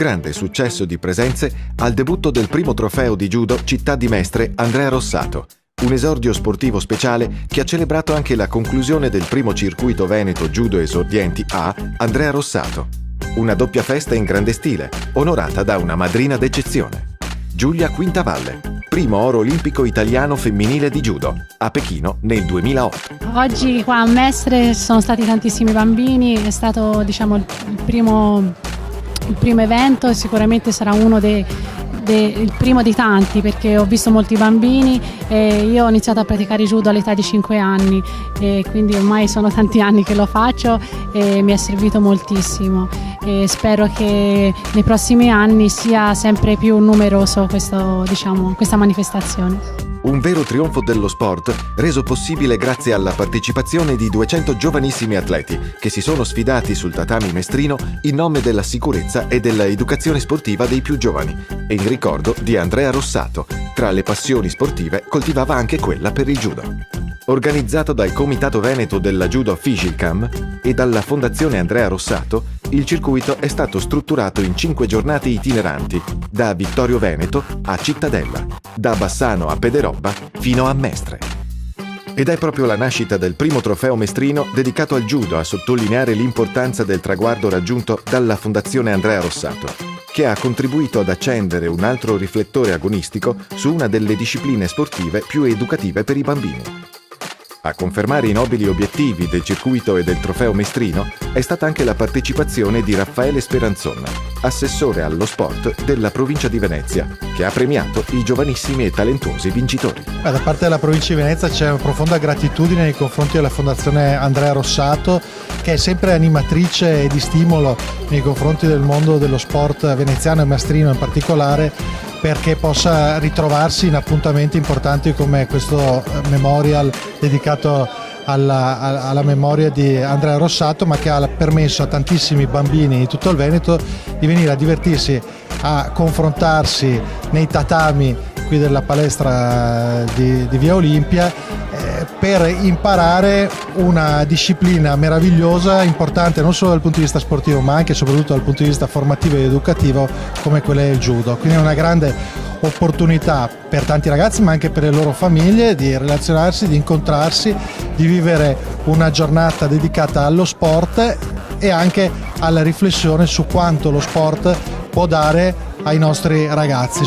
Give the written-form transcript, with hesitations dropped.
grande successo di presenze al debutto del primo trofeo di judo Città di Mestre Andrea Rossato, un esordio sportivo speciale che ha celebrato anche la conclusione del primo circuito veneto judo esordienti A Andrea Rossato. Una doppia festa in grande stile, onorata da una madrina d'eccezione. Giulia Quintavalle, primo oro olimpico italiano femminile di judo, a Pechino nel 2008. Oggi qua a Mestre sono stati tantissimi bambini, è stato il primo evento e sicuramente sarà il primo di tanti, perché ho visto molti bambini e io ho iniziato a praticare judo all'età di 5 anni e quindi ormai sono tanti anni che lo faccio e mi è servito moltissimo e spero che nei prossimi anni sia sempre più numeroso questa manifestazione. Un vero trionfo dello sport reso possibile grazie alla partecipazione di 200 giovanissimi atleti che si sono sfidati sul tatami mestrino in nome della sicurezza e dell'educazione sportiva dei più giovani e in ricordo di Andrea Rossato. Tra le passioni sportive coltivava anche quella per il judo. Organizzato dal Comitato Veneto della Judo Fishilcam e dalla Fondazione Andrea Rossato, il circuito è stato strutturato in 5 giornate itineranti, da Vittorio Veneto a Cittadella, da Bassano a Pederobba fino a Mestre. Ed è proprio la nascita del primo trofeo mestrino dedicato al judo a sottolineare l'importanza del traguardo raggiunto dalla Fondazione Andrea Rossato, che ha contribuito ad accendere un altro riflettore agonistico su una delle discipline sportive più educative per i bambini. A confermare i nobili obiettivi del circuito e del trofeo mestrino è stata anche la partecipazione di Raffaele Speranzon, assessore allo sport della provincia di Venezia, che ha premiato i giovanissimi e talentuosi vincitori. Da parte della provincia di Venezia c'è una profonda gratitudine nei confronti della Fondazione Andrea Rossato, che è sempre animatrice e di stimolo nei confronti del mondo dello sport veneziano e mestrino in particolare, perché possa ritrovarsi in appuntamenti importanti come questo memorial dedicato alla memoria di Andrea Rossato, ma che ha permesso a tantissimi bambini di tutto il Veneto di venire a divertirsi, a confrontarsi nei tatami qui della palestra di Via Olimpia, per imparare una disciplina meravigliosa, importante non solo dal punto di vista sportivo ma anche e soprattutto dal punto di vista formativo ed educativo, come quella del judo. Quindi è una grande opportunità per tanti ragazzi ma anche per le loro famiglie di relazionarsi, di incontrarsi, di vivere una giornata dedicata allo sport e anche alla riflessione su quanto lo sport può dare ai nostri ragazzi.